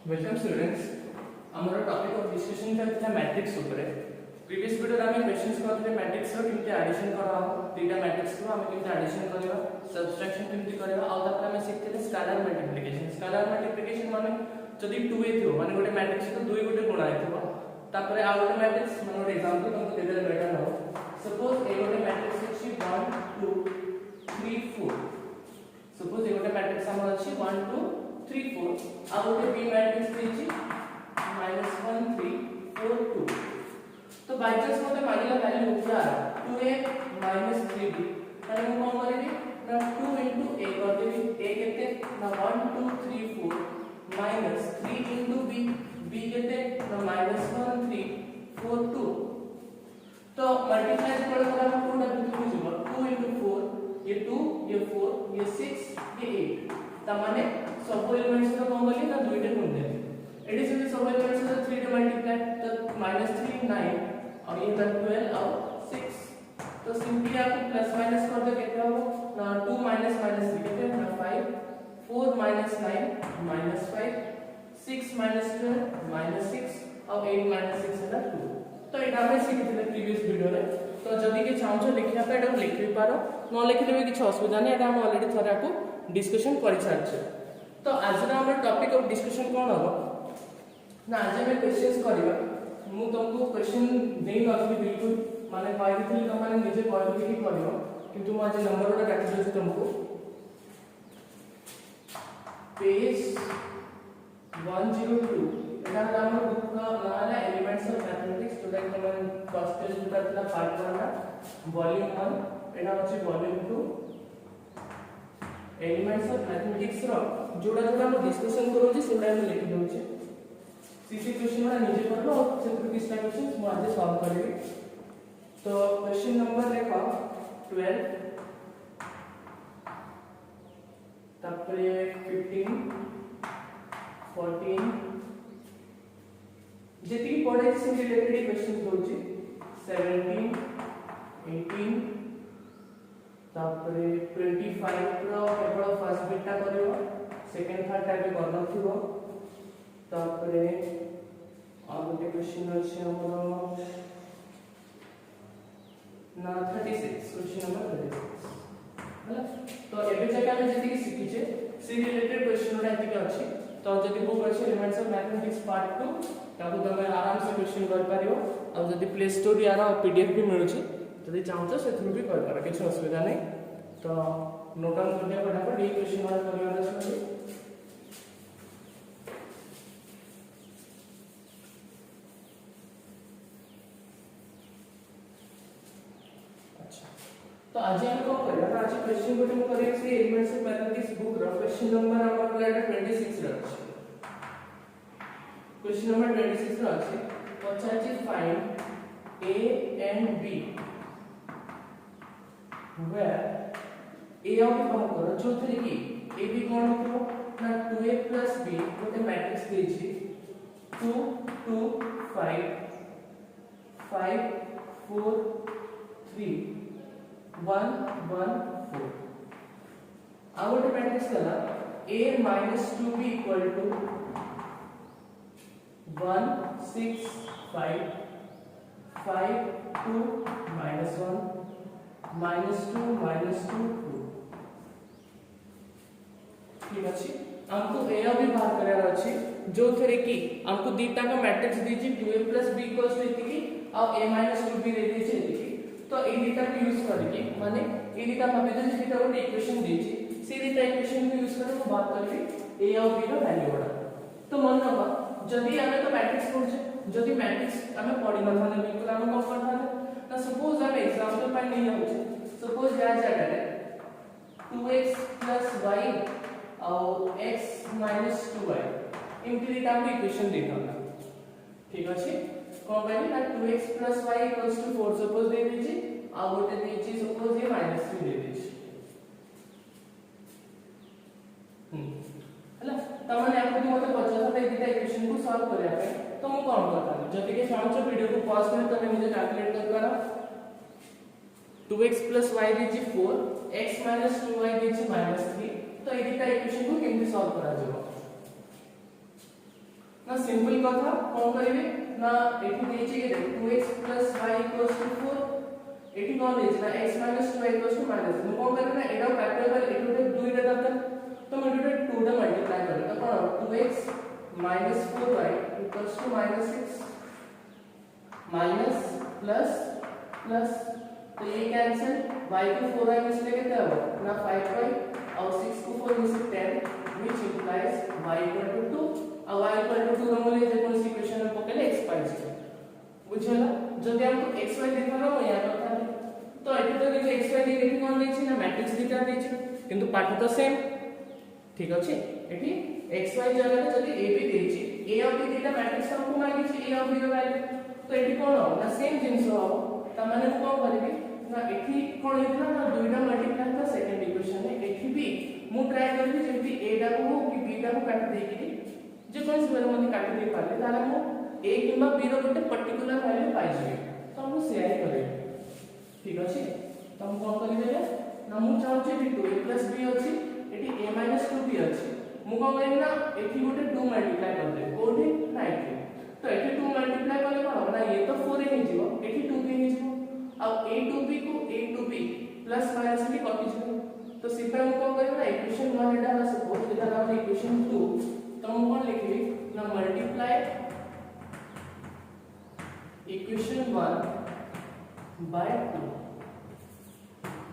Welcome students हमर topic of discussion था matrix ऊपर प्रीवियस वीडियो में क्वेश्चंस करते मैट्रिक्स रो केमते एडिशन करा तीटा मैट्रिक्स रो हम केमते एडिशन करबा सब्ट्रैक्शन केमते करबा आ तापर हम सिखते स्केलर मल्टीप्लिकेशन माने जदी 2a थियो माने गोटे मैट्रिक्स तो 2 गोटे गुणा हेतबो तापर आ गोटे मैट्रिक्स माने गोटे एग्जांपल तुमको दे देले बेटर हो सपोज ए गोटे मैट्रिक्स अछि 1 2 3 4 सपोज ए गोटे मैट्रिक्स हमर अछि 1 2 3 4 आ गोटे बी मैट्रिक्स देछि -1 3 4 2 तो बाय चांस मते मानिला वैल्यू क्या 2a 3b ताले मु कोन करबी ना 2 a कर देबी a केते ना 1 2 3 4 -3 b b केते ना -1 3 4 2 तो मल्टीप्लाई कर हम 2 ना बिंदु जीव 2 4 ये 2 ये 4 ये 6 ये 8 त माने सब एलिमेंट्स को कोन करली ना दुइटे गुण दे एडी से सब एलिमेंट्स को 3 से मल्टीप्लाई तो -3 9 और ये 12 और 6 तो सिंपली आप प्लस माइनस कर दो कितना हो ना 2 माइनस माइनस कितने ना 5 4 माइनस 9 माइनस 5 6 माइनस 12 -6 और 8 -6 है 2 तो एटा हम सिखिथिले प्रीवियस वीडियो रे तो जदी के चाहछो लिखिया पे एटा लिख भी पारो न लिखिले भी किछ असुविधा नै एटा हम ऑलरेडी थरे आपको डिस्कशन करि सारछे तो आज ना हमर टॉपिक ऑफ डिस्कशन कोन हो ना आज हम क्वेश्चंस करबा मु तुमको क्वेश्चन देई नथि बिल्कुल माने पाइथि तो माने निजे पढि के करबो किंतु म आज नंबर ओटा काटि देछि तुमको पेज 102 एटा हमर बुक का नाम है एलिमेंट्स ऑफ मैथमेटिक्स तो दैट हम फर्स्ट पेज जो था पार्ट 1 ना वॉल्यूम 1 एटा अछि वॉल्यूम 2 एलिमेंट्स ऑफ मैथमेटिक्स रो जोडा जोडा हम डिस्कशन करू छी सेटा हम लिखि दउ छी सीसी क्वेश्चन वाला निजे करबो और सेंटर किस टाइप क्वेश्चंस मु आज सॉल्व करबी तो क्वेश्चन नंबर देखो 12 तापरे 15 14 जेति पढे से रिलेटेड क्वेश्चन दउ छी 17 18 तापरे 25 रो केवल फर्स्ट बिटटा करियो सेकंड थर्ड टाइप करन थिबो तापरे और गोटे क्वेश्चन अछि हमरो ना 36 क्वेश्चन नंबर 36 हला तो एबे जका हम जति सिखि छे सी रिलेटेड क्वेश्चन ओटा एति अछि तो जति बुक अछि एलिमेंट्स ऑफ मैथमेटिक्स पार्ट 2 ताको तमे आराम से क्वेश्चन कर पारियो और जति प्ले स्टोर यार पीडीएफ भी मिलु छी जति चाहतो से थ्रू भी कर पारो किछ असुविधा नै तो नोट डाउन कर दिया फटाफट ये क्वेश्चन वाला करवाना छै तो आज हम को करबा आज क्वेश्चन गोटे हम करे से एलिमेंट्स ऑफ मैथमेटिक्स बुक रो क्वेश्चन नंबर हमर प्लेट 26 रो अछि क्वेश्चन नंबर 26 रो अछि पचाची find a and b where a और b बाहर करो जो थे कि a b कोन होतो ना 2a + b गोटे मैट्रिक्स दे छी 2 2 5 5 4 3 1 1 4 अब गोटे मैट्रिक्स कला a - 2b = 1 6 5 5 2 -1 -2 -2 2 ठीक अछि हमको a और b बाहर करैर अछि जो थरे कि हमको दीटा का मैट्रिक्स दीजी 2a + b = एतिकी और a - 2b दे दीजिए एतिकी तो ए डेटा को यूज करके माने ए डेटा भाबे जे डेटा को इक्वेशन देछि से डेटा इक्वेशन को यूज करके हम बात करबे ए और बी रो वैल्यू वाला तो मन रखा जदी हमें तो मैट्रिक्स पढछे जदी मैट्रिक्स हमें पढि न थाने बिल्कुल हम कम कर थाने ना सपोज हम एग्जांपल पाइ नहीं होचे सपोज या जगह रे 2x + y और x - 2y इनके डेटा को इक्वेशन देना ठीक अछि कोन कहली ना 2x + y = 4 सपोज दे दीजिए आ गोटे दीजिए सपोज ये -3 दे दीजिए हला त माने आपको मते पचास था एटा इक्वेशन को सॉल्व करिया पे तो मु कोन करता जति के चाहछो वीडियो को पॉज कर तमे निजे कैलकुलेट कर करा 2x + y दीजिए 4 x - 2y दीजिए -3 तो एटा इक्वेशन को केमि सॉल्व करा जबो ना सिंपल कथा कोन करिवे ना एठी देछि के 2x y 4 एठी कोन देछि ना x 2y माइनस मु कोन करबे ना एटा फैक्टर कर एठी उठे 2 रे दरकार तो मैं उठे 2 टा मल्टीप्लाई कर तो कोन 2x 4y -6 minus plus plus तो ये कैंसिल y को 4y में से कितना होगा ना 5y और 6 को 4 में से 10 which implies y equal to 2 और y equal to 2 रमले जे कोन इक्वेशन में पकेले x पाइ छै बुझला जदि हमको xy देखला हो या करता तो एठी तो देखि xy दे एठी कोन देछि ना मैट्रिक्स दिटा देछि किंतु पाठ तो सेम ठीक अछि एठी xy जगह रे जदि a भी देछि a और b दिटा मैट्रिक्स हमको मांगी छै a और b रो वैल्यू तो एठी कोन हो ना सेम जिंस हो त माने को कोन करबी ना एठी कोन हेतला ना दुईटा मल्टीप्लाई था सेकंड इक्वेशन में एठी भी मु ट्राई करबी जेति a टा को कि b टा को काट देकी जे कोन से बेले मते काट दे पाले ताले मु a किबा b रो गोटे पर्टिकुलर वैल्यू पाइ जेबे तो हम शेयर करे ठीक अछि तो हम कोन करि देबे ना मु चाहू जे 2a b अछि एठी a 2b अछि मु कोन करबी ना एठी गोटे 2 मल्टीप्लाई कर दे कोठी ना एठी तो एठी 2 मल्टीप्लाई करले कोन हो ना ये तो 4a हे जीवो एठी 2b हे जीवो अब a to b को a to b plus minus भी कॉपी जीवो तो सिंपल हम कोन करबे ना इक्वेशन 1 एटा ना सपोज एटा ना इक्वेशन 2 तो हम कोन लिखबी ना मल्टीप्लाई इक्वेशन 1 बाय 2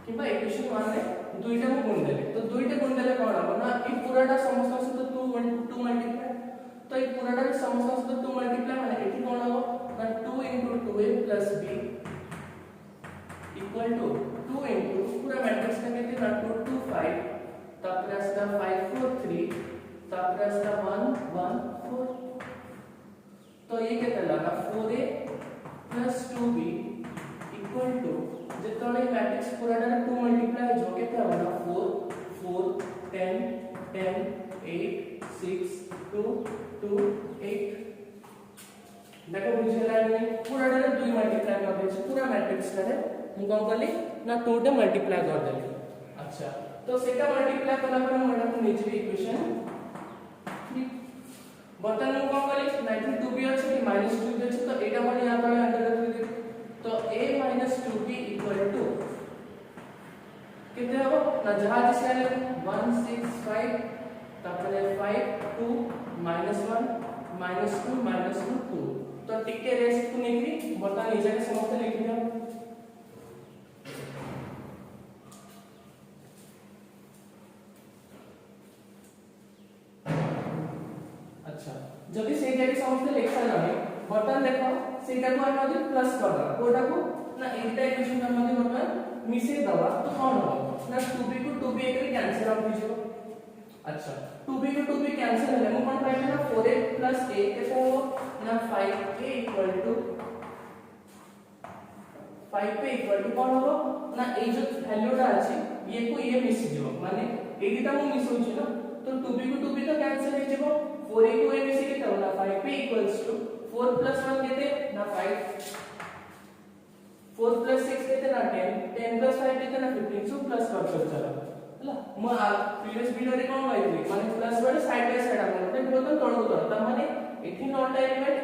किबा इक्वेशन 1 रे दुईटा को गुण देले तो दुईटा गुण देले कोन हो ना ई पूराटा समस्त से तो 2 मल्टीप्लाई तो ई पूराटा समस्त से तो 2 मल्टीप्लाई माने एठी कोन हो ना 2 * 2a + b equal to 2 into पूरा मैट्रिक्स का कहते हैं 2 2 5 तब रास्ता 5 4 3 तब रास्ता 1 1 4 तो ये कितना लगा 4a + 2b इक्वल टू जितने मैट्रिक्स पूरा ना 2 मल्टीप्लाई जो कितना होगा 4 4 10 10 8 6 2 2 8 देखो बुझला नहीं पूरा ना 2 मल्टीप्लाई कर दे पूरा मैट्रिक्स रे मु कोन करली ना 2 टे मल्टीप्लाई कर देली अच्छा तो सेटा मल्टीप्लाई करला पर हम एटा निचे इक्वेशन बटन मु कोन करली मैट्रिक्स 2b अछि कि -2b अछि तो एटा मन यहां पर अंडर रख दे तो a - 2b = कितने हो ना जहां जिसे 1 6 5 तापरे 5 2 -1 -2 -2 तो टिके रेस्ट को निकली बटन नीचे के समस्त लिख दिया जदि से जाके समस्त लिखा जाने बटन देखो सेटा को हम आदि प्लस करबा कोटा को ना एटा इक्वेशन हम आदि बटन मिसे दबा तो कोन हो ना 2b को 2b एकरे कैंसिल आउट हो अच्छा 2b को 2b कैंसिल होले हम कोन पाइबे ना 4a + a केते हो ना 5a = 5p = कोन हो ना ए जो वैल्यूटा अछि ये को ये मिस जीवो माने एटा मु मिस होछि ना तो 2b को 2b तो कैंसिल हो जीवो 4a को a में से कितना होना 5p = 4 + 1 कितने ना 5 4 + 6 कितने ना 10 10 + 5 कितने ना 15 सो प्लस कर चला हला म प्रीवियस वीडियो रे कोन कहली माने प्लस वाले साइड बाय साइड हम तो बोतल तळो तो त माने एठी नॉट एलिमेंट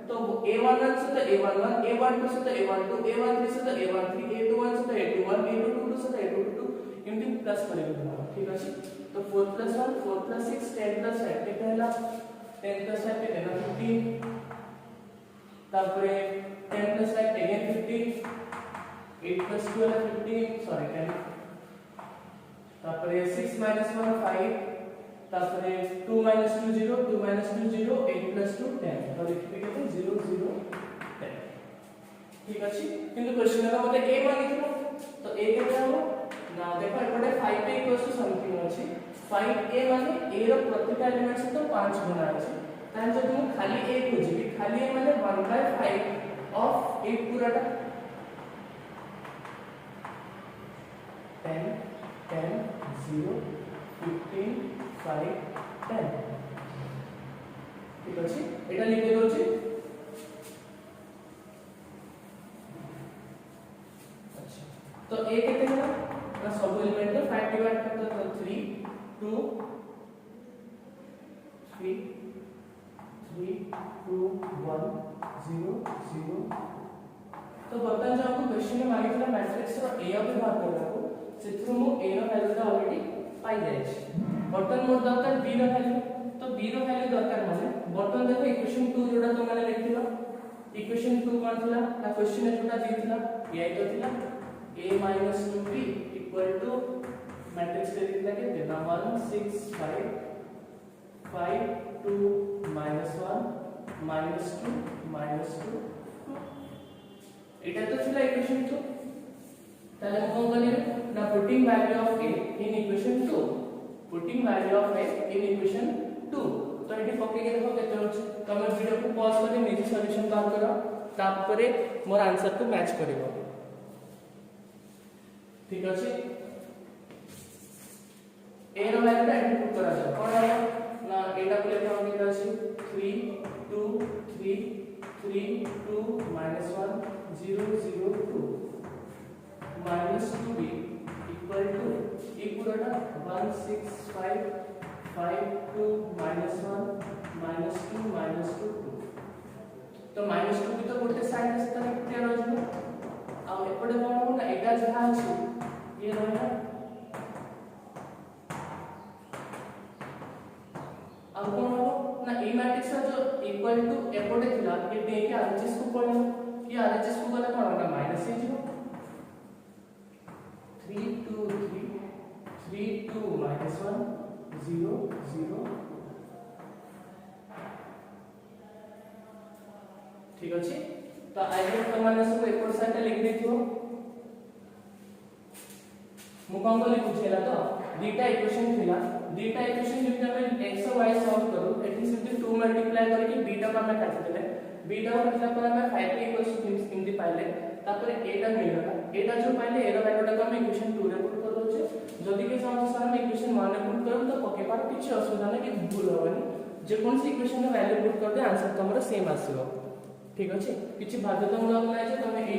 तो a11 से तो a11 a12 से तो a12 a13 से तो a13 a21 से तो a21 a22 से तो a22 एमती प्लस करेंगे ठीक है तो 4 + 1 4 + 6 10 + 8 कितना है 10 + 8 कितना 15 तापरे 10 + 8 अगेन 15 8 + 12 15 सॉरी 10 तापरे 6 - 1 5 तापरे 2 - 2 0 2 - 2 0 8 + 2 10 तो लिखबे केते 0 0 10 ठीक अछि किंतु क्वेश्चन रा मते a मांगिथिलो तो a केते हो ना देखो एपटे 5p = समथिंग अछि 5a माने a रो प्रत्येक एलिमेंट से तो 5 गुना अछि तान जब हम खाली a खोजिबी खाली a माने 1/5 ऑफ 8 पूराटा 10 10 0 15 5 10 ठीक अछि एटा लिखि दोछि अच्छा तो a केते होला ना सब एलिमेंट तो 5 डिवाइड करते तो 3 2 3 2 1 0 0। तो बर्तन जो हमको क्वेश्चन में मागितला मैट्रिक्स रो ए ऑफ बाहर करला को सेथु मु ए रो वैल्यू ता ऑलरेडी पाई जाय छै। बर्तन मोर दरकार बी रो वैल्यू, तो बी रो वैल्यू दरकार माने बर्तन देखो इक्वेशन 2 जोडा तो माने लिखथिलो इक्वेशन 2 कोन थिला ता क्वेश्चन में जोडा दिथिला ए तो थिला a - 2b equal to matrix दे दिथिला के देना 1 6 5 5 2 -1 -2 -2 এটা তো ছিল ইকুয়েশন 2। তাহলে কোন গলিবে না putting value of a in equation 2, putting value of a in equation 2। তো এটি পকেই দেখো কেতে হচ্ছে। তুমি ভিডিও को পজ করে নিজে সলিউশন বাদ করো, তারপরে মোর आंसर को मैच করিব। ঠিক আছে, a ର ভ্যালুটা এন্টার পুট করা যায়। কোন হবে না এটা বলে আমরা কি আছে 3 2 3 3 2 -1 0 0 2 -2b equal to e পুরোটা 1 6 5 5 2 -1 -2 -2 2। তো -2 भी तो गोटे साइड से कनेक्ट कर रहबो। अब एपटे कोन हो ना एटा जहा अछि ये रहला। अब कोन हो ना ए मैट्रिक्स जो इक्वल टू एपटे थिला ये दे के आरएचएस को पड़े कि आरएचएस को गला कोन होगा माइनस से 0 3 2 3 3 2 -1 0 0। ठीक अछि, तो आई होप तुम माने सब एपट साइड लिख देथियो। मु कोन को लिखु छेला तो बीटा इक्वेशन थिला, बीटा इक्वेशन जब हम x और y सॉल्व करू एठी सिंपली 2 मल्टीप्लाई करके बीटा को हम काटि देले। बीटा को काटला पर हम 5 के इक्वल्स टू इनदी पाइले, तापर एटा मिलला। एटा जो पाइले एरो वैल्यूटा को हम इक्वेशन 2 रे पुट कर दोछे। जदी के समस्या हम इक्वेशन 1 रे पुट करू तो पके पार किछ असुविधा नै कि भूल होबनी। जे कोन सी इक्वेशन रे वैल्यू पुट कर दे आंसर तमरो सेम आसीबो। ठीक अछि, किछि बाध्यतामूलक नै जे तमे ए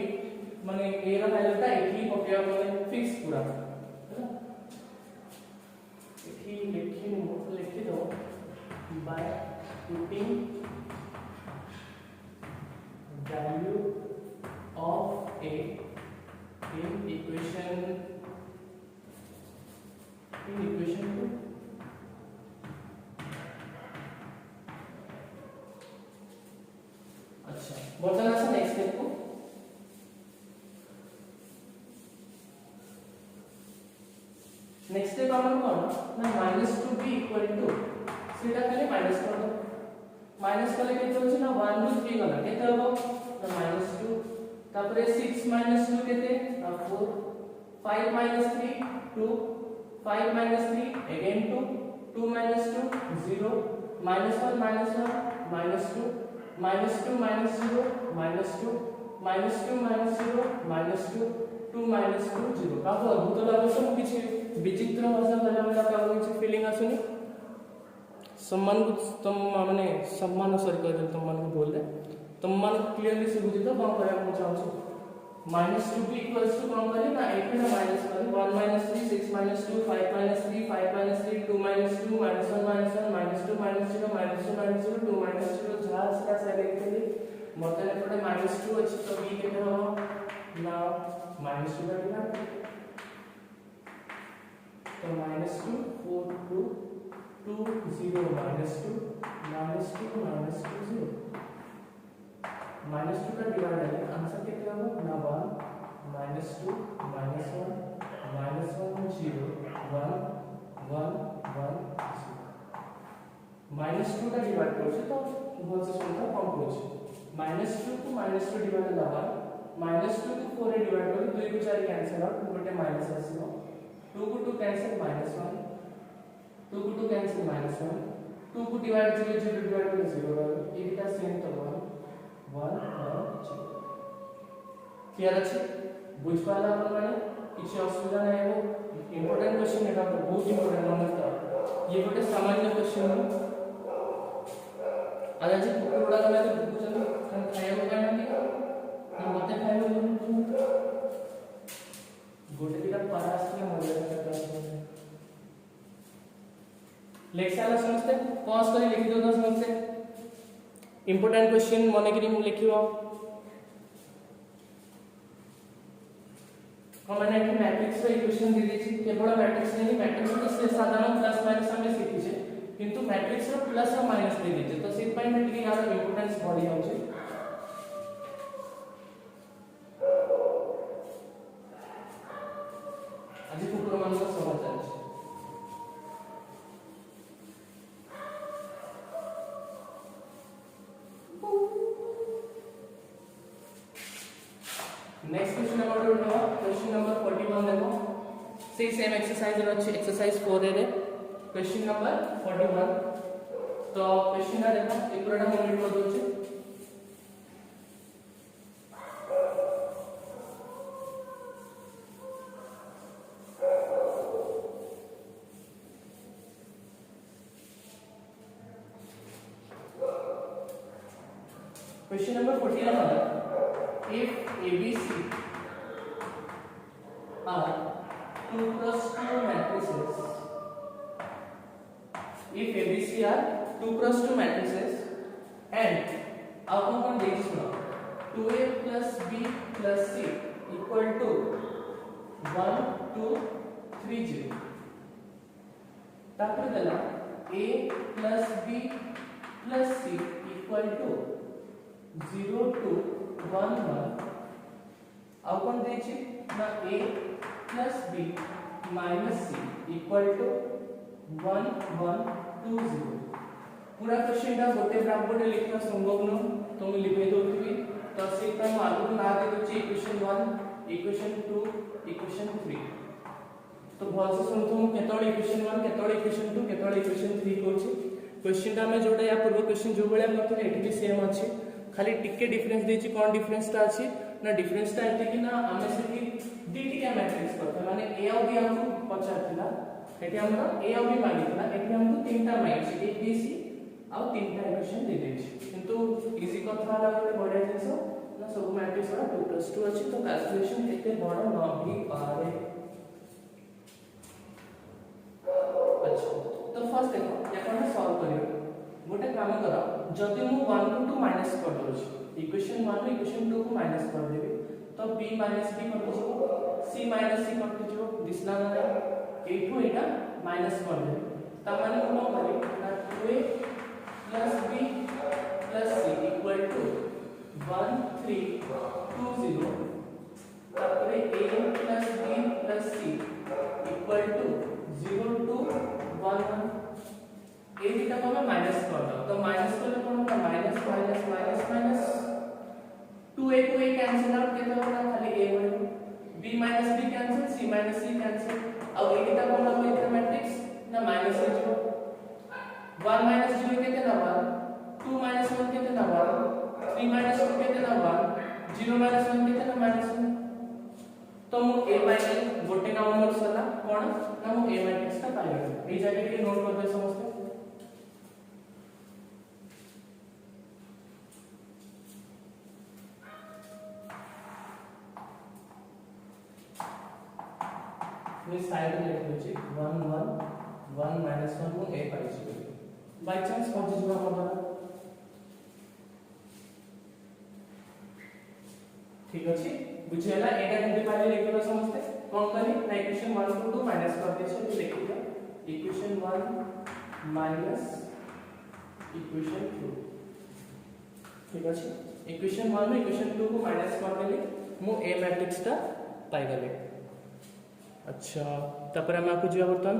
माने ए रो वैल्यूटा एठी पकेबा माने फिक्स पूरा है। एठी लिखि दो by putting value of a in equation 2। अच्छा, बर्तन आसा नेक्स्ट स्टेप को। नेक्स्ट स्टेप हमर कोन ना -2b इक्वल टू सीधा खाली माइनस कर दो। माइनस करले केते होछ ना 1 2 3 गला केते होबो ना -2, तापरे 6 -2 केते 4 5 -3 2 5 -3 again 2 2 -2 0 -1 -1 -2 -2 -2 -0 -2 -2 2 -2 0। काफी अद्भुत लागो तो किछि विचित्र भाषा बोला का किछि फीलिंग आसुनी। सम्मान को तुम माने सम्मान सर कर तुम मान को बोल दे तुम मान क्लियरली से बुझी तो कोन करया को चाहू -2b इक्वल्स टू कोन करी ना एक ना माइनस करी 1 -3 6 -2 5 -3 5 -3 2 -2 -1 -1 -2 -0 -2 -0 2 -0 जहां से साइड लिखली मतलब एपटे -2 अछि तो b केते हो ना -2 का डिवाइड तो -2 4 2 2 0 -2 -2 -2 0 -2 का डिवाइड है आंसर कितना होगा ना 1 -2 -1 -1 0 1 1 1 -2 का डिवाइड करो तो बहुत से संख्या कम करो -2 को -2 डिवाइड होला -2 को 4 रे डिवाइड करो 2 को 4 कैंसिल आउट गोटे माइनस आसीबो 2 को 2 कैंसिल -1 2 को 2 कैंसिल -1 2 को डिवाइड 0 0 डिवाइड करो 0 रहबो एटा सेम तो 1 1 0 क्लियर अछि बुझ पाला अपन माने किछि असुविधा नै हो। इंपोर्टेंट क्वेश्चन एटा बहुत इंपोर्टेंट नमस्कार ये गोटे सामान्य क्वेश्चन है। आज आज पुरोडा में तो बुझन खाया को काई नहीं हम मते खाइबो गोटे दिला पारास में मजा करता है। लेक्चर समझते पॉज कर लिख दो समझते इंपोर्टेंट क्वेश्चन मन करी लिखिबो मैंने एक मैट्रिक्स रो इक्वेशन दे देछि केवल मैट्रिक्स नहीं मैट्रिक्स तो से साधारण प्लस माइनस हम सीखी छे किंतु मैट्रिक्स रो प्लस और माइनस दे देछि तो से पई में टिके यार इंपोर्टेंस बढ़ी जाउ छे आज कुकुर मान को समझ जाय छे नेक्स्ट क्वेश्चन अबाउट उठा क्वेश्चन नंबर 41 देखो से सेम एक्सरसाइज रो अछि एक्सरसाइज 4 रे क्वेश्चन नंबर 41 तो क्वेश्चन आ देखो एक पूरा मोमेंट कर दो छी question number 41 if ABC are 2 cross 2 matrices if ABC are 2 cross 2 matrices and आपको कौन देख सुनो 2A plus B plus C equal to 1 2 3 0 तापर देला A plus B plus C equal to 0 2 1 1 अब कौन देछि ना A plus B minus C equal to 1 1 2 0 पूरा क्वेश्चन टा गोटे ब्रैकेट रे लिखना संभव न तो मैं लिख दोथि तो से त हम आगु ना दे दोछि इक्वेशन 1 इक्वेशन 2 इक्वेशन 3 तो बहुत से सुनथु हम केतोळ इक्वेशन 1 केतोळ इक्वेशन 2 केतोळ इक्वेशन 3 कहछि क्वेश्चन टा में जोटा या पूर्व क्वेश्चन जो बळे हम एठी भी सेम अछि खाली टिके डिफरेंस देछि कोन डिफरेंस ता अछि ना डिफरेंस ता एति कि ना हमें से कि डी का मैट्रिक्स करते माने ए और बी हमको पचारथिला एठी हमरा ए और बी मागितला एठी हमको तीनटा मागिछि ए बी सी और तीनटा इक्वेशन दे देछि किंतु इजी कथा वाला गोटे बढ़िया जिंस ना सब मैट्रिक्स वाला 2 + 2 अछि तो कैलकुलेशन एते बड़ न भी पारे अच्छा तो फर्स्ट देखो या कोन सॉल्व करियो गोटे काम करा जदि मु 1 को 2 माइनस कर दोछि इक्वेशन 1 में इक्वेशन 2 को माइनस कर देबे तो b माइनस b कट जिवो c माइनस c कट जिवो दिसला ना एठो एटा माइनस कर देबे त माने कोन करी ना 2a plus b plus c equal to 1 3 2 0 तापरे a plus b plus c equal to 0 2 1 1 A beta को मैं माइनस कर दो तो माइनस करले कोन होगा minus minus minus minus 2a को a कैंसिल आउट केते होगा खाली a होगा b minus b cancel c minus c cancel अब ए बीटा कोन होगा इतना मैट्रिक्स ना माइनस हो जाओ 1 माइनस 0 केते ना 1 2 माइनस 1 केते ना 1 3 माइनस 2 केते ना 1 0 माइनस 1 केते ना माइनस 1 तो मु a माइनस गोटे ना नंबर सला कोन ना मु a मैट्रिक्स का पाइबे ए जगह के नोट कर दे समझते मैं साइड में लिख दोछि 1 1 1 माइनस 1 मु a पाइ छी बाय चांस पहुंच जिबा हमरा ठीक अछि बुझेला एटा केमति पाले लिखबो समझते कोन करी ना इक्वेशन 1 को 2 माइनस कर दे छै लिखिबो इक्वेशन 1 माइनस इक्वेशन 2 ठीक अछि इक्वेशन 1 में इक्वेशन 2 को माइनस कर देली मु a मैट्रिक्स ता पाइ गले अच्छा तापर हम आपको जो बर्तन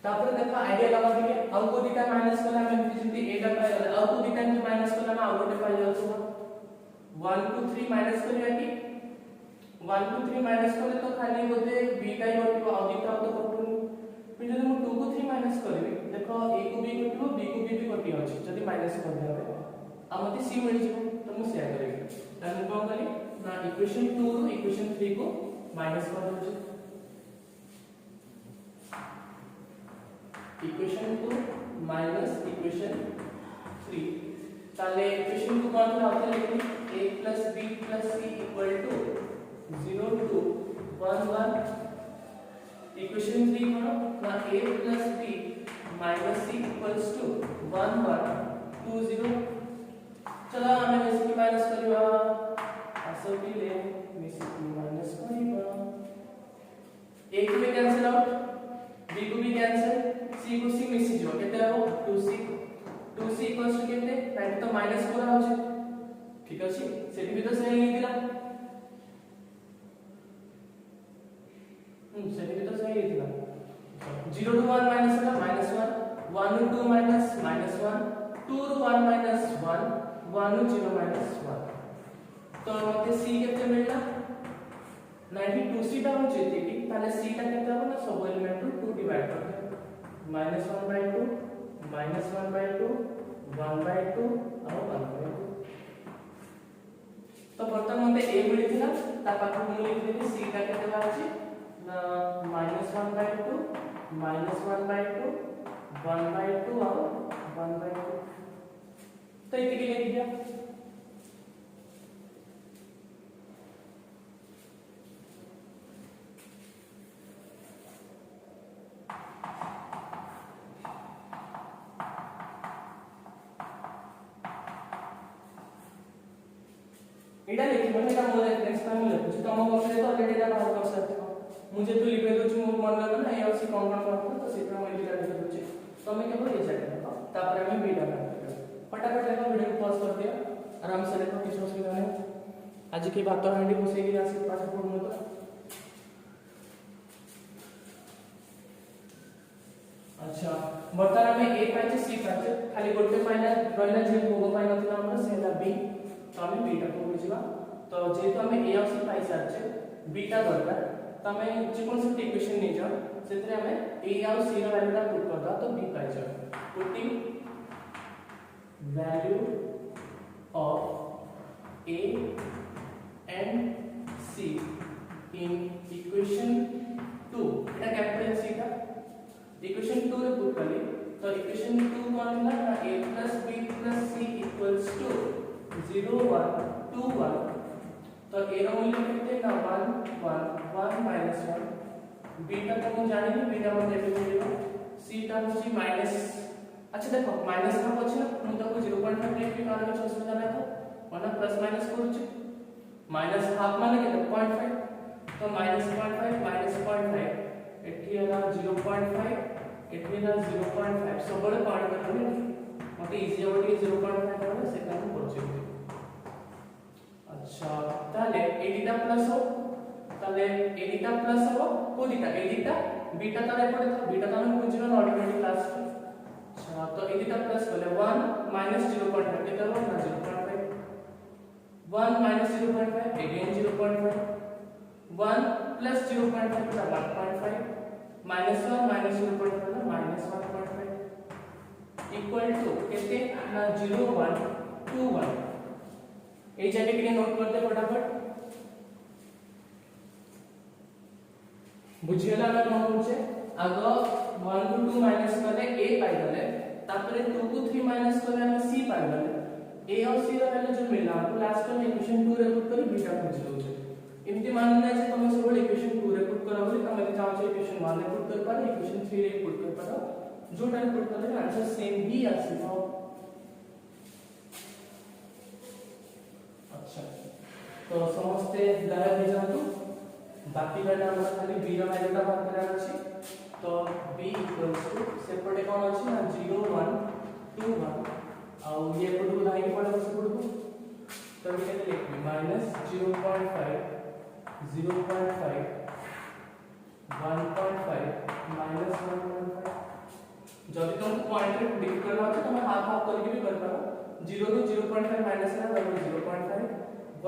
तापर देखो आईडिया लगा दिए अब को दिटा माइनस करला में जल्दी a ला पाई गला अब को दिटा में माइनस करला में आउट पाई जातो 1 2 3 माइनस करिया कि 1 2 3 माइनस करे तो खाली बोले b का ही होतो अब दिटा तो कटु फिर जब हम 2 को 3 माइनस करबे देखो a को b कटियो b को b भी कटि अछि जदी माइनस कर देबे आ मते c मिल जिवो तो मु शेयर करबे तन कोन करी ना इक्वेशन 2 रो इक्वेशन 3 को माइनस कर दो इक्वेशन 2 माइनस इक्वेशन 3 ताले इक्वेशन को कौन सा होता है लिखनी a plus b plus c equal to 0 2 1 1 equation 3 कौन ना a plus b minus c equals to 1 1 2 0 चला आमे मिसिकी माइनस करबा आसोटिले मिसिकी माइनस करबा a को भी कैंसिल आउट b को भी कैंसिल c को c मिसि जो केते हो 2c इक्वल्स टू केते पॉइंट तो माइनस करा होचे ठीक अछि सेठी भी तो सही लिख दिला सेठी भी तो सही लिख दिला 0 to 1 minus minus 1 1 to 2 minus minus 1 2 to 1 minus 1 1 to 0 minus 1 तो मते c केते मिलला 92c टा हो जेते कि ताले c टा केते हो ना सब एलिमेंट को 2 डिवाइड कर दे -1/2 -1/2 1/2 और 1/2 तो बर्तमान मते a मिलिथिला ता पाखु मु लिख देबी c टा केते बाछि -1/2 -1/2 1/2 और 1/2 तो इतनी लिख दिया एडा लिखि बने का मोर नेक्स्ट टाइम लिखु छी तम बखरे तो ऑलरेडी एडा बाहर कर सकथो मुझे तो लिखे दो छी मोर मन लगा ना ए सी कौन करतो तो सीधा मैं लिखा दे दो छी तमे केवल ए साइड देखो तापर हम बीटा कर फटाफट देखो वीडियो को पॉज कर दिया आराम से देखो किछ असुविधा नहीं आज की बात हांडी बसे की आसे पाठ पढनो तो अच्छा बर्तमान में a पाइचे c पाइचे खाली गोटे पाइना रहला जे भोग पाइ नथिला हमर सेला b तो हमें बीटा को बुझिबा तो जेतो हमें a और c पाइ सारचे बीटा दरकार तो हमें जे कोन से इक्वेशन नै जा सेतरे हमें a और c रा वैल्यू टा पुट करदा तो b पाइ जा putting value of a and c in equation 2 Etah capital c का इक्वेशन 2 रे पुट करली तो इक्वेशन 2 कोन ना a + b + c = 0 1 2 1 तो a रा मूल्य कितने ना 1 1 1 -1 बीटा तो हम जाने नहीं बीटा में देखे मिलेगा c टा होची माइनस अच्छा देखो माइनस का होची ना हम तो 0.5 लिख के कारण में उसमें जाना था वरना प्लस माइनस करूची माइनस हाफ माने के 0.5 तो -0.5 एठी है 0.5 एठी है 0.5 सब बड़े पार्ट करने मते इजी होटी 0.5 करने से काम करछे अच्छा ताले एडिटा प्लस हो ताले एडिटा प्लस हो कोदिटा एडिटा बीटा ताले पड़े तो बीटा ताले बुझिनो ऑटोमेटिक क्लास अच्छा तो एडिटा प्लस बोले 1 -0.5 केते हो ना 0.5 1 -0.5 again 0.5 1 plus 0.5 is 1.5 minus 1 minus 0.5 is minus 1.5 equal to कितने ना 0 1 2 1 ये जगह के लिए नोट करते फटाफट बुझियला ना कौन पूछे आगो 1 को 2 माइनस करले a पाई गले तापरे 2 को 3 माइनस करले हम c पाई गले a और c रा वैल्यू जो मिला हमको लास्ट में इक्वेशन 2 रे पुट करी बीटा खोज लो इनती मानना है तुम सब इक्वेशन 2 रे पुट करो बोले तुम चाहो छे इक्वेशन 1 रे पुट कर पारे इक्वेशन 3 रे पुट कर पारो जो टाइम पुट करले आंसर सेम ही आसीबो अच्छा तो समझते दाया दे जातु बाकी वाला हमरा खाली b रा वैल्यू टा बात करना अछि तो b = सेपटे कोन अछि ना 0 1 2 1 आ ये पुट को दाई पड़े बस पुट को तो ये लिख -0.5 0.5 1.5 minus 1.5 जब तुम पॉइंट डिफाइन करना है तो मैं हाफ हाफ करके भी कर पाऊं 0 to 0.5 माइनस है वैल्यू 0.5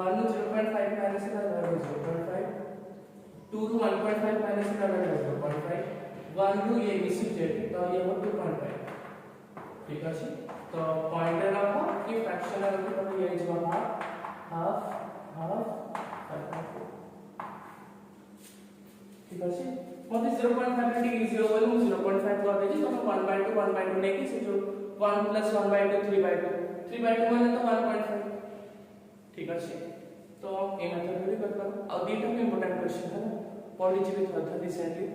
1 to 0.5 माइनस है वैल्यू 0.5 2 to 1.5 माइनस है वैल्यू 0.5 1 to ये मिसिंग जेट तो ये हो 2.5 ठीक है तो पॉइंट रखो कि फ्रैक्शन रखो तो ये जो हाफ हाफ ठीक अछि मते 0.5 ठीक इजी हो बोलू 0.5 कर देजी तो 1/2 नै कि से जो 1 + 1/2 3/2 माने तो 1.5 ठीक अछि तो ए मेथड भी कर पारो और दीटा में इंपोर्टेंट क्वेश्चन है पढ़ी छी थोड़ा रिसेंटली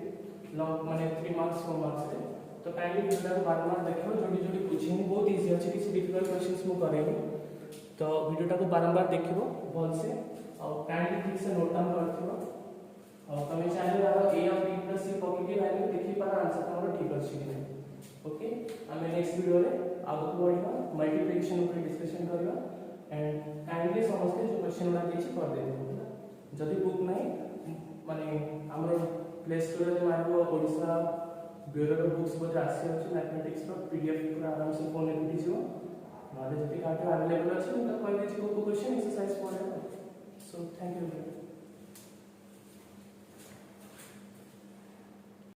लॉन्ग माने 3 मार्क्स 4 मार्क्स रे तो काइंडली वीडियो को बारंबार देखो, जोटी जोटी पूछे बहुत इजी अच्छे, किसी डिफिकल्ट क्वेश्चंस मु करेनी, तो वीडियो को बारंबार देखिबो भल से और काइंडली ठीक से नोट डाउन करथिबो और तमे चाहे यार a और b plus c positive value देखि पार आंसर हमर ठीक अछि कि नहीं। ओके, हमें नेक्स्ट वीडियो रे आगु बढ़िबा मल्टीप्लिकेशन ऊपर डिस्कशन करबा एंड काइंडली समझते जो क्वेश्चन उडा देछि कर देबो। जदि बुक नहीं माने हमर प्ले स्टोर रे मारबो ओडिसा ब्यूरो बुक्स बोध आसी अछि मैथमेटिक्स रो पीडीएफ पूरा आराम से फोन रे मिल जिवो, नॉलेज जति काटे अवेलेबल अछि तो कोइ भी को क्वेश्चन एक्सरसाइज पढे। So thank you.